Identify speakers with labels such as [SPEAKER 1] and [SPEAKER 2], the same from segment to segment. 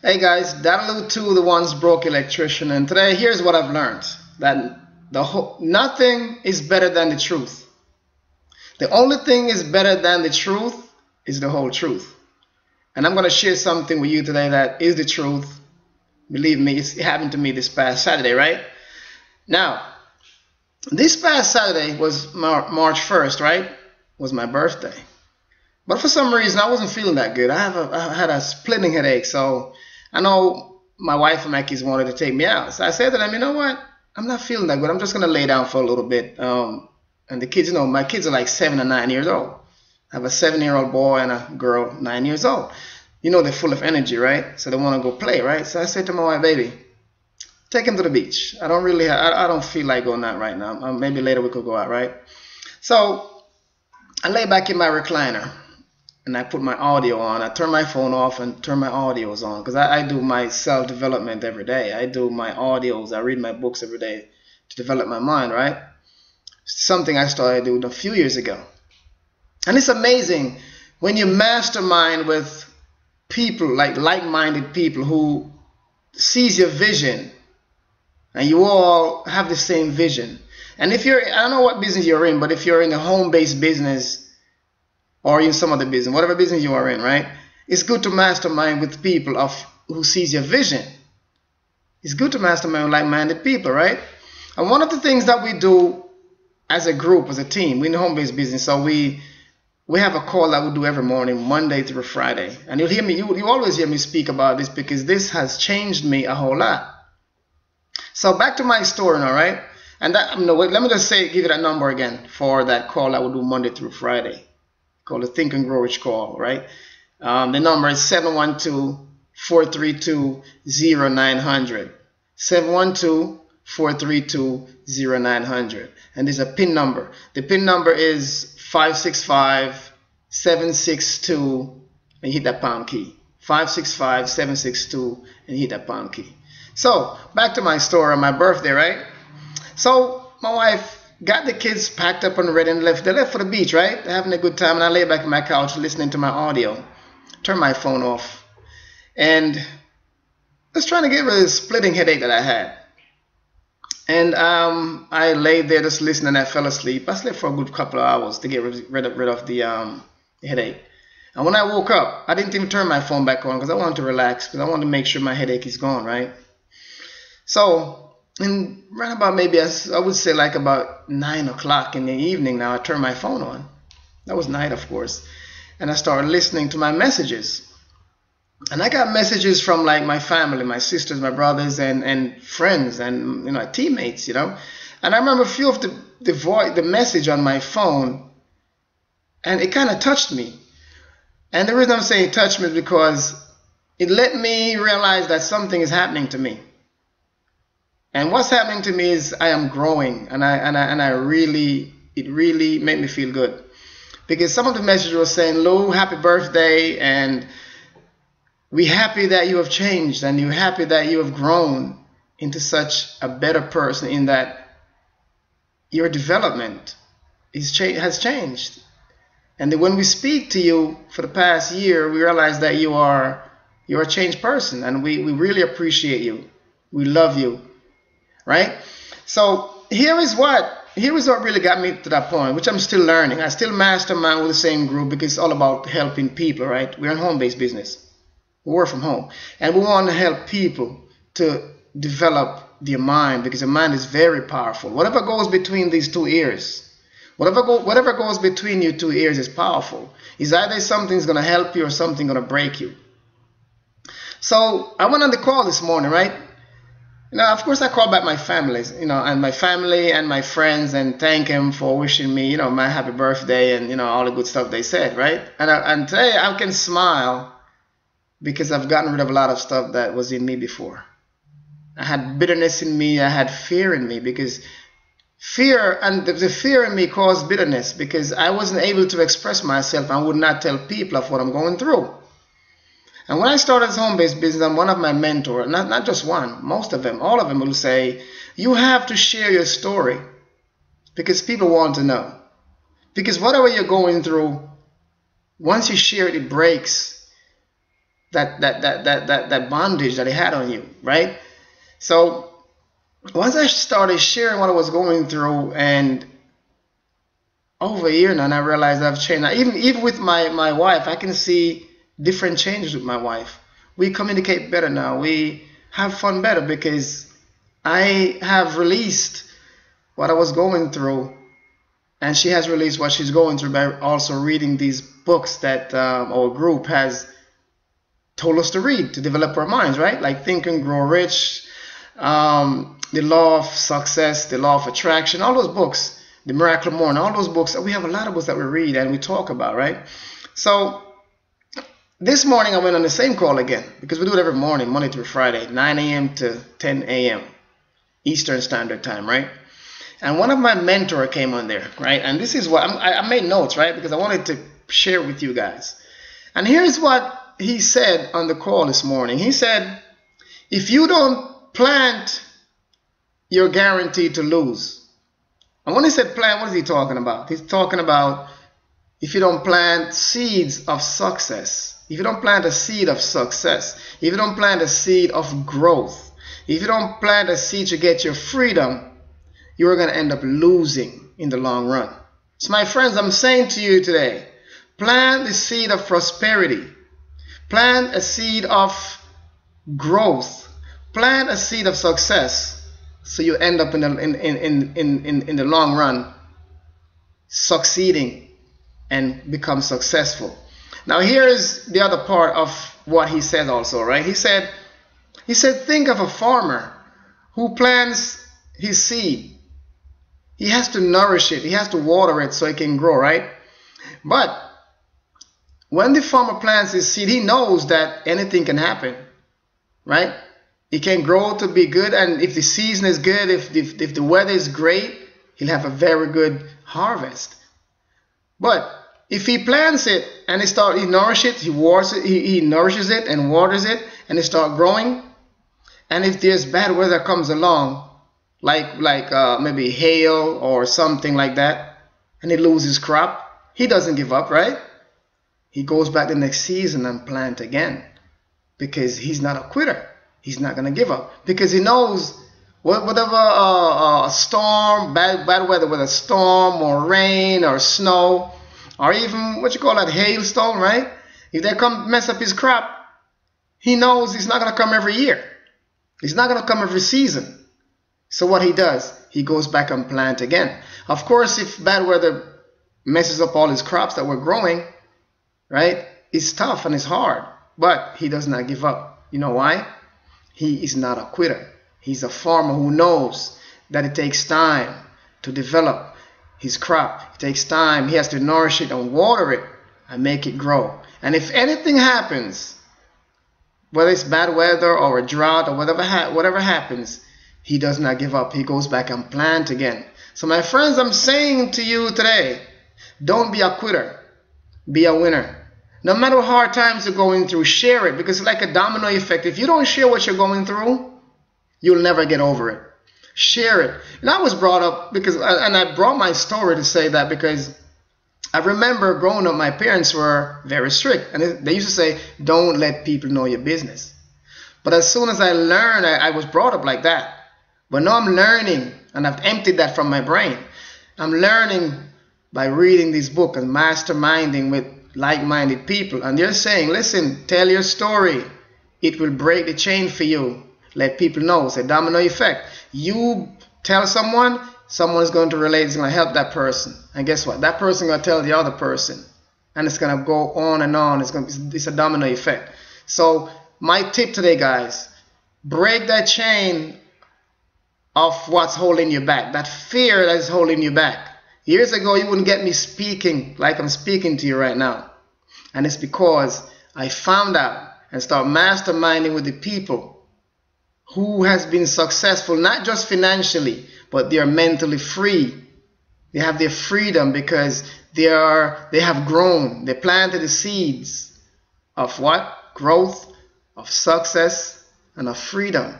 [SPEAKER 1] Hey guys, Dadalu 2, the once broke electrician, and today here's what I've learned that nothing is better than the truth. The only thing is better than the truth is the whole truth. And I'm going to share something with you today that is the truth. Believe me, it happened to me this past Saturday, right? Now, this past Saturday was March 1st, right? Was my birthday. But for some reason, I wasn't feeling that good. I had a splitting headache, so I know my wife and my kids wanted to take me out. So I said to them, you know what? I'm not feeling that good. I'm just going to lay down for a little bit. And the kids, my kids are like 7 and 9 years old. I have a 7-year-old boy and a girl 9 years old. They're full of energy, right? So they want to go play, right? So I said to my wife, baby, take him to the beach. I don't feel like going out right now. Maybe later we could go out, right? So I lay back in my recliner and I put my audio on. I turn my phone off and turn my audios on because I do my self-development every day. I do my audios. I read my books every day to develop my mind, right? It's something I started doing a few years ago. And it's amazing when you mastermind with people, like-minded people who sees your vision and you all have the same vision. And if I don't know what business you're in, but if you're in a home-based business or in some other business, whatever business you are in, right? It's good to mastermind with people who sees your vision. It's good to mastermind with like-minded people, right? And one of the things that we do as a group, as a team, we're in a home-based business, so we have a call that we do every morning, Monday through Friday. And you'll hear me, you always hear me speak about this because this has changed me a whole lot. So back to my story now, right? And let me just give it a number again for that call that we do Monday through Friday. Called the Think and Grow Rich call, right? The number is 712-432-0900. 712-432-0900. And there's a PIN number. The PIN number is 565-762, and you hit that pound key. 565-762, and you hit that pound key. So, back to my story on my birthday, right? So, my wife got the kids packed up and ready and left. They left for the beach, right? They're having a good time, and I lay back on my couch listening to my audio. Turn my phone off. And I was trying to get rid of the splitting headache that I had. And I lay there just listening and I fell asleep. I slept for a good couple of hours to get rid of the headache. And when I woke up, I didn't even turn my phone back on because I wanted to relax, because I wanted to make sure my headache is gone, right? So, and right about maybe, I would say like about 9 o'clock in the evening now, I turned my phone on. That was night, of course. And I started listening to my messages. And I got messages from like my family, my sisters, my brothers, and friends, and teammates, And I remember a few of the message on my phone, and it kind of touched me. And the reason I'm saying it touched me is because it let me realize that something is happening to me. And what's happening to me is I am growing, and it really made me feel good. Because some of the messages were saying, Lou, happy birthday, and we're happy that you have changed, and you're happy that you have grown into such a better person, in that your development has changed. And when we speak to you for the past year, we realize that you're a changed person, and we really appreciate you. We love you. Right? So here is what really got me to that point, which I'm still learning. I still mastermind with the same group because it's all about helping people, right? We're in home-based business. We work from home. And we want to help people to develop their mind, because the mind is very powerful. Whatever goes between these two ears, whatever goes between your two ears is powerful. It's either something's going to help you or something going to break you. So I went on the call this morning, right? Of course, I called back my families, and my family and my friends, and thank them for wishing me, my happy birthday, and, all the good stuff they said, right? And today I can smile because I've gotten rid of a lot of stuff that was in me before. I had bitterness in me. I had fear in me, because fear, and the fear in me caused bitterness, because I wasn't able to express myself. I would not tell people of what I'm going through. And when I started this home-based business, and one of my mentors, not just one, most of them, all of them will say, you have to share your story because people want to know. Because whatever you're going through, once you share it, it breaks that bondage that he had on you, right? So once I started sharing what I was going through, and over a year now, and I realized I've changed. Now, even with my wife, I can see different changes with my wife. We communicate better now. We have fun better because I have released what I was going through, and she has released what she's going through by also reading these books that our group has told us to read to develop our minds, right? Like Think and Grow Rich, The Law of Success, The Law of Attraction, all those books, The Miracle Morning, all those books. We have a lot of books that we read and we talk about, right? So this morning I went on the same call again, because we do it every morning, Monday through Friday, 9 a.m. to 10 a.m. Eastern Standard Time, right? And one of my mentor came on there, right? And this is what I made notes, right? Because I wanted to share with you guys. And here's what he said on the call this morning. He said, if you don't plant, you're guaranteed to lose. And when he said plant, what is he talking about? He's talking about if you don't plant seeds of success, if you don't plant a seed of success, if you don't plant a seed of growth, if you don't plant a seed to get your freedom, you're going to end up losing in the long run. So my friends, I'm saying to you today, plant the seed of prosperity. Plant a seed of growth. Plant a seed of success, so you end up in the long run succeeding and become successful. Now here is the other part of what he said also, right? He said, think of a farmer who plants his seed. He has to nourish it. He has to water it so it can grow, right? But when the farmer plants his seed, he knows that anything can happen, right? It can grow to be good, and if the season is good, if the weather is great, he'll have a very good harvest. But if he plants it and he nourishes it, he waters it, he nourishes it and waters it, and it starts growing, and if there's bad weather comes along, like maybe hail or something like that, and he loses crop, he doesn't give up, right? He goes back the next season and plant again, because he's not a quitter. He's not going to give up, because he knows whatever a storm, bad weather, whether storm or rain or snow or even what you call that, hailstone, right? If they come mess up his crop, he knows it's not going to come every year. It's not going to come every season. So what he does, he goes back and plant again. Of course, if bad weather messes up all his crops that were growing, right, it's tough and it's hard, but he does not give up. You know why? He is not a quitter. He's a farmer who knows that it takes time to develop his crop. It takes time. He has to nourish it and water it and make it grow. And if anything happens, whether it's bad weather or a drought or whatever happens, he does not give up. He goes back and plant again. So my friends, I'm saying to you today, don't be a quitter. Be a winner. No matter what hard times you're going through, share it, because it's like a domino effect. If you don't share what you're going through, you'll never get over it. Share it. And I was brought up and I brought my story to say that because I remember growing up, my parents were very strict, and they used to say, don't let people know your business. But as soon as I learned, I was brought up like that. But now I'm learning, and I've emptied that from my brain. I'm learning by reading this book and masterminding with like-minded people, and they're saying, listen, tell your story. It will break the chain for you. Let people know. It's a domino effect. You tell someone, someone's going to relate. It's going to help that person, and guess what? That person going to tell the other person, and it's going to go on and on. It's a domino effect. So my tip today, guys, break that chain of what's holding you back, that fear that is holding you back. Years ago, you wouldn't get me speaking like I'm speaking to you right now. And it's because I found out and started masterminding with the people who has been successful, not just financially, but they are mentally free. They have their freedom because they have grown. They planted the seeds of what? Growth, of success, and of freedom.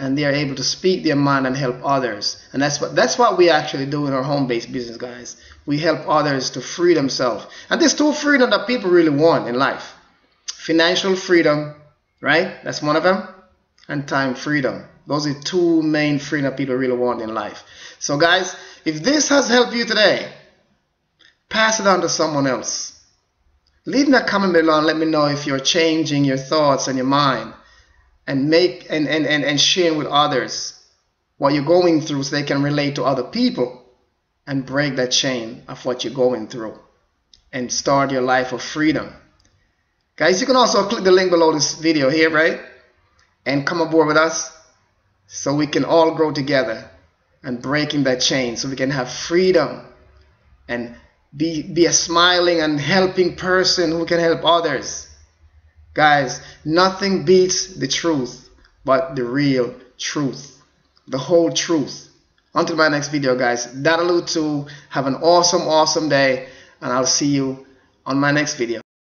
[SPEAKER 1] And they are able to speak their mind and help others. And that's what we actually do in our home-based business, guys. We help others to free themselves. And there's two freedom that people really want in life. Financial freedom, right? That's one of them. And time freedom. Those are two main freedom people really want in life. So guys, if this has helped you today, pass it on to someone else. Leave me a comment below and let me know if you're changing your thoughts and your mind, and sharing with others what you're going through so they can relate to other people and break that chain of what you're going through and start your life of freedom. Guys, you can also click the link below this video here, right? And come aboard with us so we can all grow together and breaking that chain so we can have freedom and be a smiling and helping person who can help others. Guys, nothing beats the truth but the real truth, the whole truth. Until my next video, guys, Dadalu2, have an awesome day, and I'll see you on my next video.